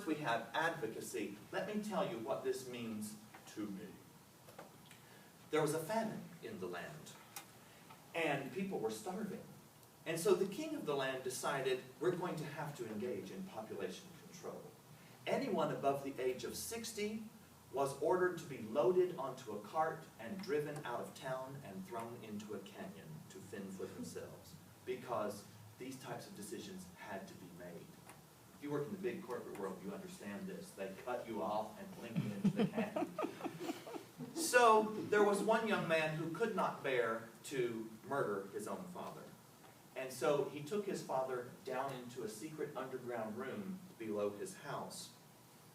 we have advocacy. Let me tell you what this means to me. There was a famine in the land, and people were starving. And so the king of the land decided, we're going to have to engage in population control. Anyone above the age of 60 was ordered to be loaded onto a cart and driven out of town and thrown into a canyon to fend for themselves, because these types of decisions had to be made. If you work in the big corporate world, you understand this. They cut you off and blink you into the canyon. So there was one young man who could not bear to murder his own father. And so he took his father down into a secret underground room below his house.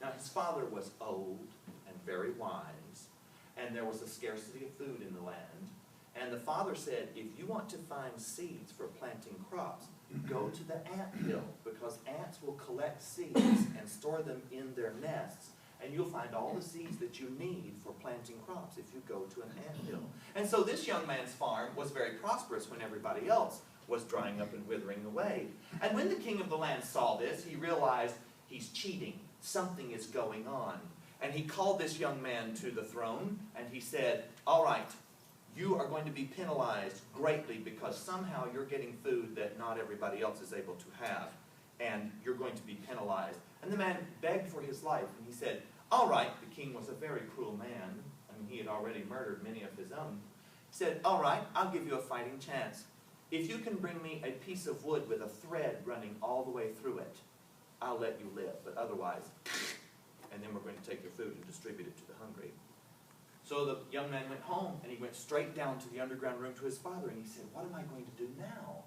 Now his father was old and very wise, and there was a scarcity of food in the land. And the father said, if you want to find seeds for planting crops, go to the ant hill, because ants will collect seeds and store them in their nests, and you'll find all the seeds that you need for planting crops if you go to an ant hill. And so this young man's farm was very prosperous when everybody else was drying up and withering away. And when the king of the land saw this, he realized he's cheating. Something is going on. And he called this young man to the throne, and he said, all right, you are going to be penalized greatly because somehow you're getting food that not everybody else is able to have, and you're going to be penalized. And the man begged for his life, and he said, all right, the king was a very cruel man. I mean, he had already murdered many of his own. He said, all right, I'll give you a fighting chance. If you can bring me a piece of wood with a thread running all the way through it, I'll let you live, but otherwise, and then we're going to take your food and distribute it to the hungry. So the young man went home, and he went straight down to the underground room to his father, and he said, what am I going to do now?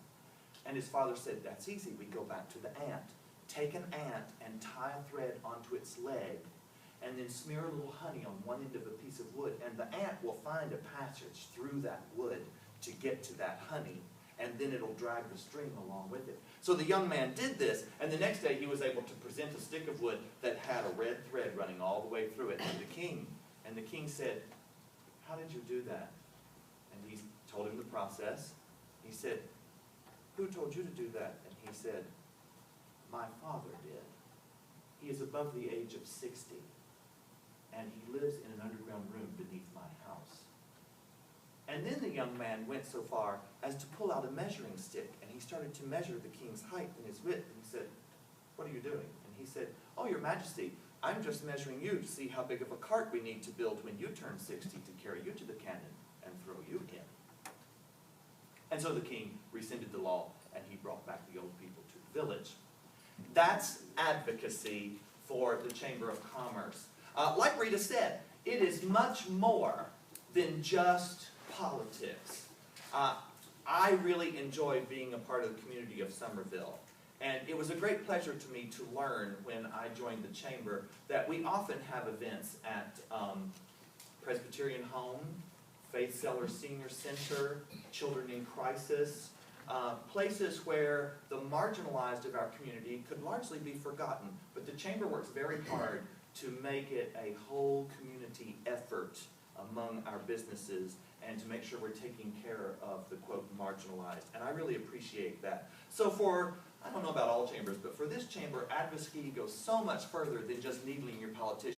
And his father said, that's easy. We go back to the ant. Take an ant and tie a thread onto its leg, and then smear a little honey on one end of a piece of wood, and the ant will find a passage through that wood to get to that honey, and then it'll drag the string along with it. So the young man did this, and the next day he was able to present a stick of wood that had a red thread running all the way through it to the king. And the king said, how did you do that? And he told him the process. He said, who told you to do that? And he said, my father did. He is above the age of 60, and he lives in an underground room beneath my house. And then the young man went so far as to pull out a measuring stick, and he started to measure the king's height and his width. And he said, what are you doing? And he said, oh, your majesty, I'm just measuring you to see how big of a cart we need to build when you turn 60 to carry you to the cannon and throw you in. And so the king rescinded the law, and he brought back the old people to the village. That's advocacy for the Chamber of Commerce. Like Rita said, it is much more than just politics. I really enjoy being a part of the community of Summerville. And it was a great pleasure to me to learn when I joined the Chamber that we often have events at Presbyterian Home, Faith Seller Senior Center, Children in Crisis, places where the marginalized of our community could largely be forgotten. But the Chamber works very hard to make it a whole community effort among our businesses and to make sure we're taking care of the, quote, marginalized. And I really appreciate that. So for, I don't know about all chambers, but for this chamber, advocacy goes so much further than just needling your politicians.